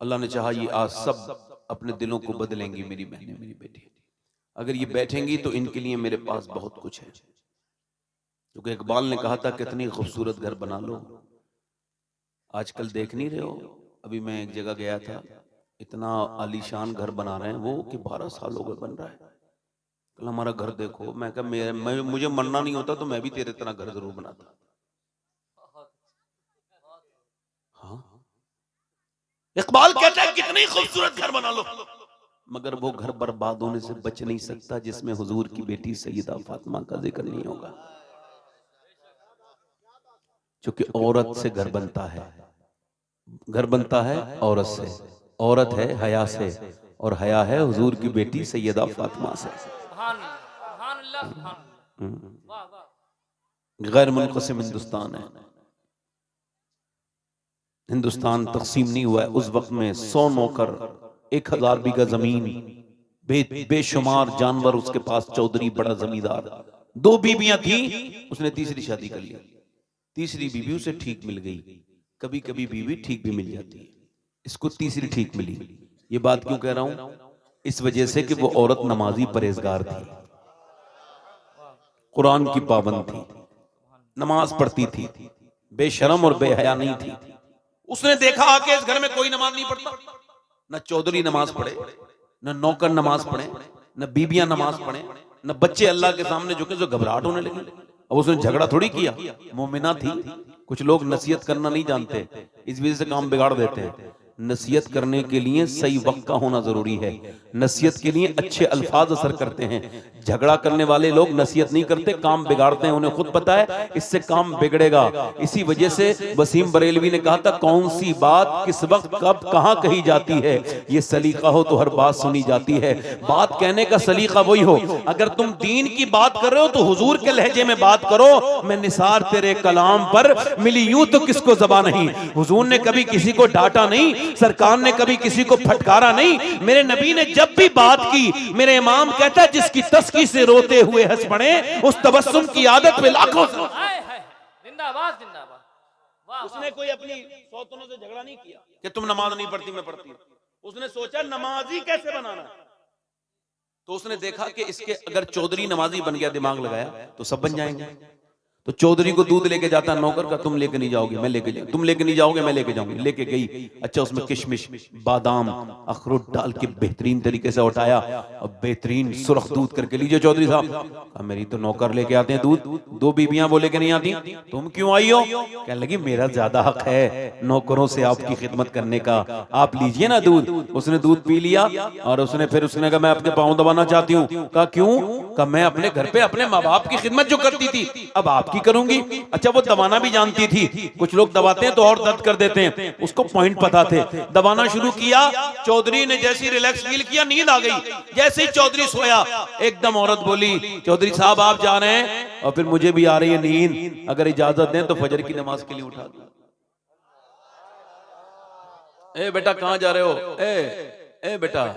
अल्लाह ने चाहा ये आज सब अपने दिलों को बदलेंगी, मेरी बहनें, मेरी बेटी। अगर ये बैठेंगी तो इनके लिए मेरे पास बहुत कुछ है। क्योंकि इकबाल ने कहा था कितनी खूबसूरत घर बना लो, आजकल देख नहीं रहे हो। अभी मैं एक जगह गया था, इतना आलीशान घर बना रहे हैं वो कि 12 साल हो गए बन रहा है। कल हमारा घर देखो, मैं कहा मुझे मरना नहीं होता तो मैं भी तेरे तरह घर जरूर बनाता। हाँ, इकबाल कहता है कितनी खूबसूरत घर बना लो, मगर वो घर बर्बाद होने से बच नहीं सकता जिसमें हुजूर की बेटी सैयदा फातिमा का जिक्र नहीं होगा। क्योंकि औरत से घर बनता है, घर बनता है औरत से, औरत है हया से, और हया है हुजूर की बेटी सैयदा फातिमा से। गैर मुनक़सिम हिंदुस्तान है, हिंदुस्तान तकसीम नहीं हुआ है। उस वक्त में 100 नौकर, 1000 बीघा जमीन, बेशुमार जानवर उसके पास, चौधरी बड़ा जमींदार, 2 बीबियां थी, उसने तीसरी शादी कर ली। तीसरी बीबी उसे ठीक मिल गई। कभी कभी बीवी ठीक भी मिल जाती है, इसको तीसरी ठीक मिली। ये बात क्यों कह रहा हूं? इस वजह से कि वो औरत नमाजी परहेजगार थी, कुरान की पाबंद थी, नमाज पढ़ती थी, बेशरम और बेहया नहीं थी। उसने देखा आके इस घर में कोई नमाज नहीं पढ़ता, न चौधरी नमाज पढ़े, न नौकर नमाज पढ़े, न बीबियां नमाज पढ़े, न बच्चे अल्लाह के सामने झुके, जो घबराहट होने लगी। अब उसने झगड़ा थोड़ी किया, मोमिना थी। कुछ लोग नसीहत करना नहीं जानते, इस वजह से काम बिगाड़ देते हैं। नसीहत करने के लिए सही वक्त का होना जरूरी है, नसीहत के लिए अच्छे अल्फाज असर करते हैं। झगड़ा करने वाले लोग नसीहत नहीं करते, काम बिगाड़ते हैं, उन्हें खुद पता है इससे काम बिगड़ेगा। इसी वजह से वसीम बरेलवी ने कहा था, कौन सी बात किस वक्त कब कहां कही जाती है, ये सलीका हो तो हर बात सुनी जाती है। बात कहने का सलीका वही हो, अगर तुम दीन की बात कर रहे हो तो हुजूर के लहजे में बात करो। मैं निसार तेरे कलाम पर मिली यूं तो किसको ज़बां नहीं। हुजूर ने कभी किसी को डांटा नहीं, सरकार ने कभी किसी को फटकारा नहीं। मेरे नबी ने जब भी बात की, मेरे इमाम कहता है जिसकी तस्की से रोते हुए हंस पड़े, उस तबस्सुम की आदत पे लाखों जिंदाबाद जिंदाबाद। उसने कोई अपनी सौतनों से झगड़ा नहीं किया कि तुम नमाज नहीं पढ़ती मैं पढ़ती हूं। उसने सोचा नमाजी कैसे बनाना है, तो उसने देखा कि इसके अगर चौधरी नमाजी बन गया, दिमाग लगाया तो सब बन जाएंगे। तो चौधरी को दूध लेके जाता नौकर का, तुम लेके नहीं जाओगे मैं लेके जाऊंगी, तुम लेके नहीं जाओगे मैं लेके जाऊंगी। लेके गई, अच्छा उसमें किशमिश, बादाम, अखरोट डाल के बेहतरीन तरीके से उठाया और बेहतरीन सुरख दूध करके लीजिए चौधरी साहब। मेरी तो नौकर लेके आते हैं दूध, 2 बीबियां वो लेके नहीं आती, तुम क्यों आई हो? कहने लगी मेरा ज्यादा हक है नौकरों से आपकी खिदमत करने का, आप लीजिए ना दूध। उसने दूध पी लिया और उसने कहा मैं अपने पाँव दबाना चाहती हूँ। कहा क्यों? कहा मैं अपने घर पे अपने माँ बाप की खिदमत जो करती थी अब आपकी करूंगी। अच्छा वो दबाना भी जानती थी, कुछ लोग दबाते हैं तो और दर्द कर देते हैं, उसको पॉइंट पता थे। दबाना शुरू किया, चौधरी ने जैसे रिलैक्स फील किया, नींद आ गई। जैसे ही चौधरी सोया, एकदम औरत बोली, चौधरी साहब आप जा रहे हैं और फिर मुझे भी आ रही है नींद, अगर इजाजत दें तो फजर की नमाज के लिए उठा दो। ए बेटा कहां जा रहे हो? ए बेटा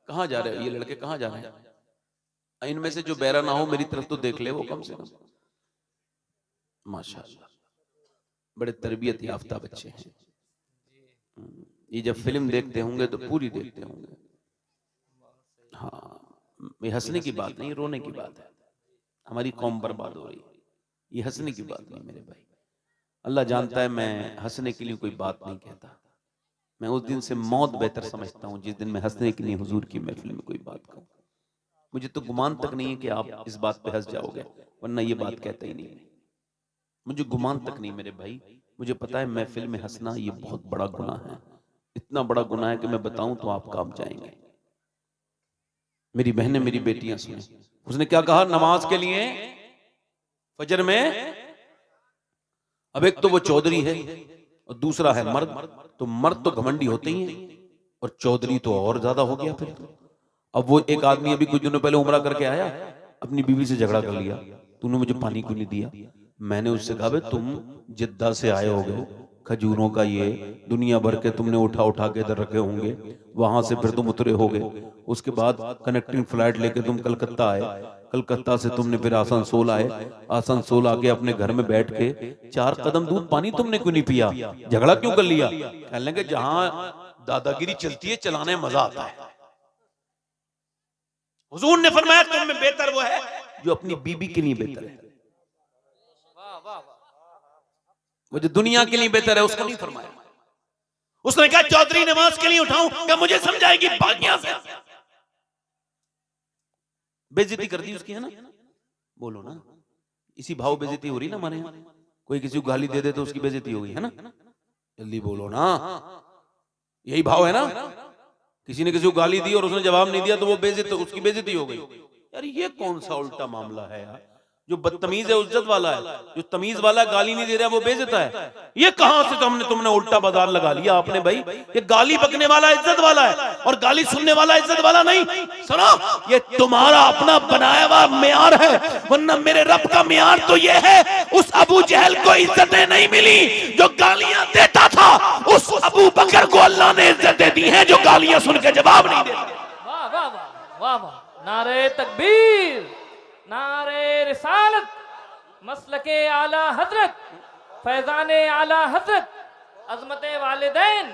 कहां जा रहे हो? ये लड़के कहां जा रहे हैं? इनमें से जो बहरा ना हो मेरी तरफ तो देख ले वो कम से कम। माशाअल्लाह बड़े तरबियत याफ्ता बच्चे हैं। ये जब फिल्म देखते होंगे तो पूरी देखते होंगे। हाँ, ये हंसने की बात नहीं, रोने की बात है। हमारी कौम बर्बाद हो रही है, ये हंसने की बात नहीं मेरे भाई। अल्लाह जानता है मैं हंसने के लिए कोई बात नहीं कहता, मैं उस दिन से मौत बेहतर समझता हूँ जिस दिन मैं हंसने के लिए हुजूर की महफिल में कोई बात कहूँ। मुझे तो गुमान तक नहीं है कि आप इस बात पे हंस जाओगे, वरना ये बात कहता ही नहीं। मुझे गुमान तक नहीं मेरे भाई, मुझे पता है महफिल में हंसना ये बहुत बड़ा गुनाह है, इतना बड़ा गुनाह है कि मैं बताऊं तो आप कांप जाएंगे। मेरी बहनें, मेरी बेटियां सुने, उसने क्या कहा नमाज के लिए फजर में। अब एक तो वो चौधरी है और दूसरा है मर्द, तो मर्द तो घमंडी होते ही हैं और चौधरी तो और ज्यादा हो गया। फिर अब वो एक आदमी अभी कुछ दिनों पहले उम्रा करके आया, अपनी बीवी से झगड़ा कर लिया, तूने मुझे पानी क्यों नहीं दिया। मैंने उससे कहा तुम जिद्दा से आए होगे, खजूरों का ये दुनिया भर के तुमने उठा उठा के इधर रखे होंगे, वहां से फिर तुम उतरे होगे, उसके बाद कनेक्टिंग फ्लाइट लेके तुम कलकत्ता आए, कलकत्ता से तुमने फिर आसनसोल आए, आसनसोल आके अपने घर में बैठ के 4 कदम दूध पानी तुमने क्यों नहीं पिया, झगड़ा क्यों कर लिया? कहने लगे जहां दादागिरी चलती है चलाने में मजा आता है। हुजूर ने फरमाया तुम में बेहतर वो है जो अपनी बीबी के लिए बेहतर है, वो जो दुनिया के लिए बेहतर है उसको नहीं फरमाया। उसने कहा चौधरी नमाज के लिए उठाऊं क्या मुझे समझाएगी बागियां से? बेइज्जती कर दी उसकी, है ना? बोलो ना, इसी भाव बेइज्जती हो रही ना हमारे यहाँ। कोई किसी को गाली दे दे तो उसकी बेइज्जती हो गई, है ना? जल्दी बोलो ना, यही भाव है ना? किसी ने किसी को गाली दी और उसने जवाब नहीं दिया तो वो बेइज्जत, उसकी बेइज्जती हो गई। यार ये कौन सा उल्टा मामला है यार? जो बदतमीज है इज्जत वाला है, जो तमीज वाला गाली नहीं दे रहा वो बेइज्जत है। ये कहां से तुमने उल्टा बाजार लगा लिया आपने भाई? ये गाली बकने वाला इज्जत वाला है और गाली सुनने वाला इज्जत वाला नहीं। सुनो, ये तुम्हारा अपना बनाया हुआ मेयार है, वरना मेरे रब का मेयार तो ये है, उस अबू जहल को इज्जतें नहीं मिली जो गालियां देता था, उस अबू बकर को अल्लाह ने इज्जतें दी हैं जो गालियां सुन के जवाब नहीं देता। वाह वाह वाह वाह, नारे तकबीर, नारे रिसालत, मसलके आला हजरत, फैजाने आला हजरत, अजमते वालिदैन,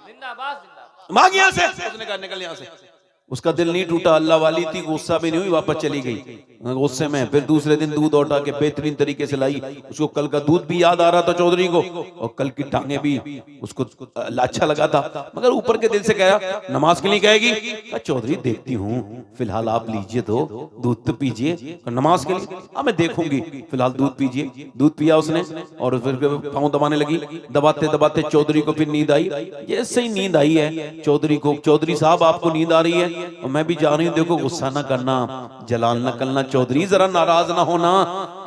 जिंदाबाद जिंदाबाद। भाग यहां से, उसने कहा निकल यहां से। उसका दिल नहीं टूटा, अल्लाह वाली थी, गुस्सा भी नहीं हुई, वापस चली गई गुस्से में। फिर दूसरे दिन दूध उठा के बेहतरीन तरीके से लाई, उसको कल का दूध भी याद आ रहा था चौधरी को, और कल की टांगे भी उसको अच्छा लगा था, मगर ऊपर के दिल से कहा नमाज के लिए कहेगी? चौधरी देखती हूँ, फिलहाल आप लीजिए तो दूध तो पीजिए, नमाज के लिए हाँ मैं देखूंगी, फिलहाल दूध पीजिए। दूध पिया उसने और फिर पाँव दबाने लगी, दबाते दबाते चौधरी को फिर नींद आई। जैसे ही नींद आई है चौधरी को, चौधरी साहब आपको नींद आ रही है और मैं भी जा रही हूँ, देखो गुस्सा ना करना, जलाल ना करना चौधरी, जरा नाराज ना होना,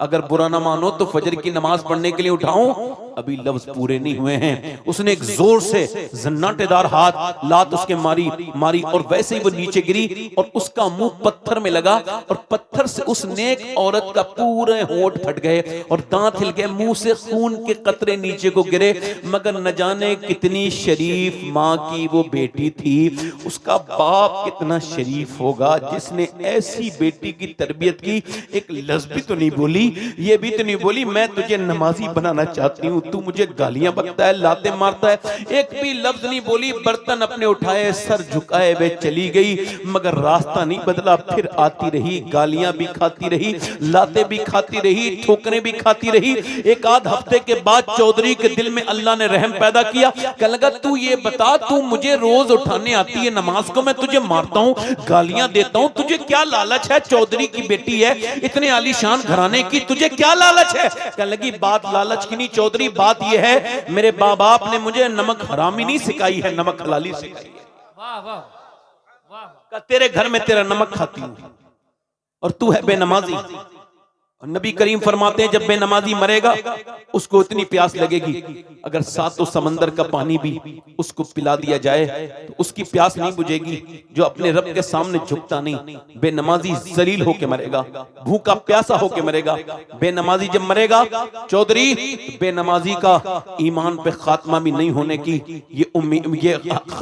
अगर बुरा ना मानो तो फजर की नमाज पढ़ने के लिए उठाऊं, अभी लफ्ज पूरे नहीं हुए हैं। उसने एक जोर से जन्नाटेदार हाथ लात उसके मारी और वैसे ही वो नीचे गिरी और उसका मुंह पत्थर में लगा और पत्थर से उस नेक औरत का पूरे होंठ फट गए और दांत हिल गए, मुंह से खून के कतरे नीचे को गिरे। मगर न जाने कितनी शरीफ माँ की वो बेटी थी, उसका बाप कितना शरीफ होगा जिसने ऐसी बेटी की तरबियत की। एक लफ्ज भी तो नहीं बोली, ये भी तो नहीं बोली मैं तुझे नमाजी बनाना चाहती हूँ, तू मुझे गालियां बकता है, लाते मारता है, एक भी लफ्ज नहीं बोली। बर्तन अपने उठाए, सर झुकाए वे चली गई, मगर रास्ता नहीं बदला, फिर आती रही, गालियां भी खाती रही, लाते भी खाती रही, ठोकरें भी खाती रही। एक आध हफ्ते के बाद चौधरी के दिल में अल्लाह ने रहम पैदा किया, कहने लगा तू ये बता, तू मुझे रोज उठाने आती है नमाज को, मैं तुझे मारता हूँ, गालियां देता हूँ, तुझे क्या लालच है? चौधरी की बेटी है, इतने आलीशान घराने की, तुझे क्या लालच है? कहने लगी बात लालच की नहीं चौधरी, बात यह है मेरे बाप ने मुझे नमक हरामी नहीं सिखाई है, नमक हलाली सिखाई है। वाह वाह वाह, तेरे घर में तेरा नमक खाती हूं और तू है बेनमाजी। और नबी करीम फरमाते हैं जब बेनमाजी मरेगा उसको इतनी प्यास लगेगी, अगर सातों समंदर का पानी भी उसको पिला दिया जाए तो उसकी प्यास नहीं बुझेगी। जो अपने रब के सामने झुकता नहीं, बेनमाजी जलील होके मरेगा, भूखा प्यासा होके मरेगा। बेनमाजी जब मरेगा चौधरी, बेनमाजी का ईमान पे खात्मा भी नहीं होने की ये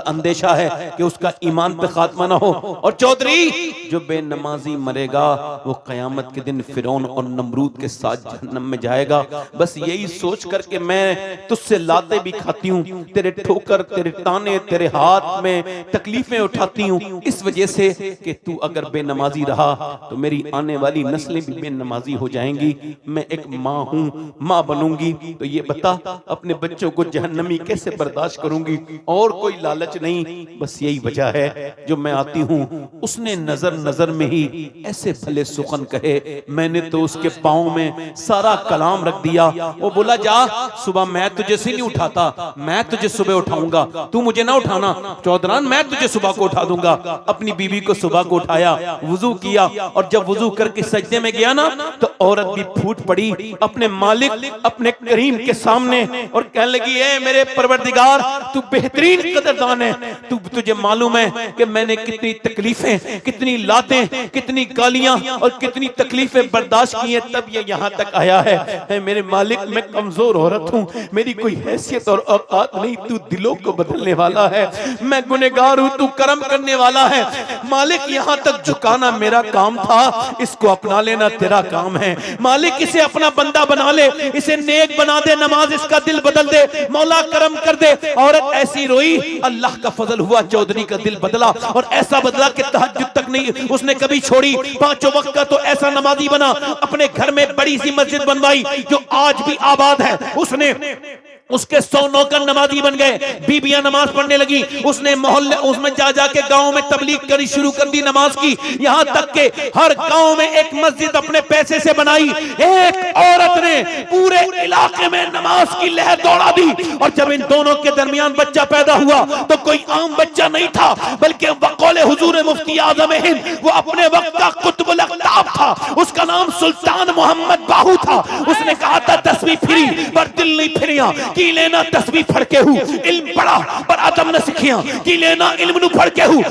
अंदेशा है कि उसका ईमान पे खात्मा ना हो। और चौधरी जो बेनमाजी मरेगा वो कयामत के दिन फिरौन और नमरूद के साथ जहन्नम में जाएगा। बस यही सोच करके मैं तुझसे लाते भी खाती हूँ, तेरे ठोकर, तेरे ताने, तेरे हाथ में तकलीफें उठाती हूँ, इस वजह से कि तू अगर बेनमाजी रहा तो मेरी आने वाली नस्लें भी बेनमाजी हो जाएंगी। मैं एक माँ हूँ, माँ बनूंगी, तो ये बता अपने बच्चों को जहन्नमी कैसे बर्दाश्त करूंगी? और कोई लालच नहीं, बस यही वजह है जो मैं आती हूँ। उसने नजर नजर में ही ऐसे भले सुखन कहे, मैंने तो उसके पाँव में सारा कलाम रख दिया। वो बोला जा सुबह मैं तुझे से नहीं उठाता, मैं तुझे सुबह उठाऊंगा, तू मुझे ना उठाना चौधरान, मैं तुझे सुबह को उठा दूंगा। अपनी बीवी को सुबह को उठाया, वुजू किया, और जब वुजू करके सजदे में गया ना तो औरत भी फूट पड़ी अपने मालिक, अपने करीम के सामने, और कहने लगी ए मेरे परवरदिगार तू बेहतरीन कदरदान है, तुझे मालूम है कि मैंने कितनी तकलीफें, कितनी लातें, कितनी गालियां और कितनी तकलीफें बर्दाश्त की हैं, तब ये यहाँ तक आया है। मेरे मालिक, मैं कमजोर औरत हूँ, मेरी कोई हैसियत और औकात नहीं, तू दिलों को बदलने वाला है। मैं गुनहगार हूँ, तू करम करने वाला है। मालिक, यहाँ तक झुकाना मेरा काम था, इसको अपना लेना तेरा काम है। मालिक, इसे अपना बंदा बना ले, इसे नेक बना दे, नमाज इसका दिल बदल दे, मौला करम कर दे। औरत ऐसी रोई, अल्लाह का फजल हुआ, चौधरी का दिल बदला, और ऐसा बदला कि तहज्जुद तक नहीं उसने कभी छोड़ी। 5 वक्त का तो ऐसा नमाजी बना, अपने घर में बड़ी सी मस्जिद बनवाई जो आज भी आबाद है। उसने उसके 100 नौकर नमाजी बन गए, बीबियां नमाज पढ़ने लगी। उसने मोहल्ले उसमें जा जाके गांव में तबलीग करनी शुरू कर दी, नमाज की। यहां तक के हर गांव में एक मस्जिद अपने पैसे से बनाई। एक औरत ने पूरे इलाके में नमाज की लहर दौड़ा दी। और जब इन दोनों के दरमियान बच्चा पैदा हुआ तो कोई आम बच्चा नहीं था, बल्कि वक़ौले हुजूर मुफ्ती आज़म हिंद, वो अपने वक्त का कुतुबुल अक़ताब था। उसका नाम सुल्तान मोहम्मद बाहू था। उसने कहा था, तस्बीह फिरी पर दिल नहीं फिरिया, की लेना तस्बीह फड़ के हूँ, इल्म पढ़ा पर अदब न सीखिया, की लेना इल्म नु फड़ के हूँ।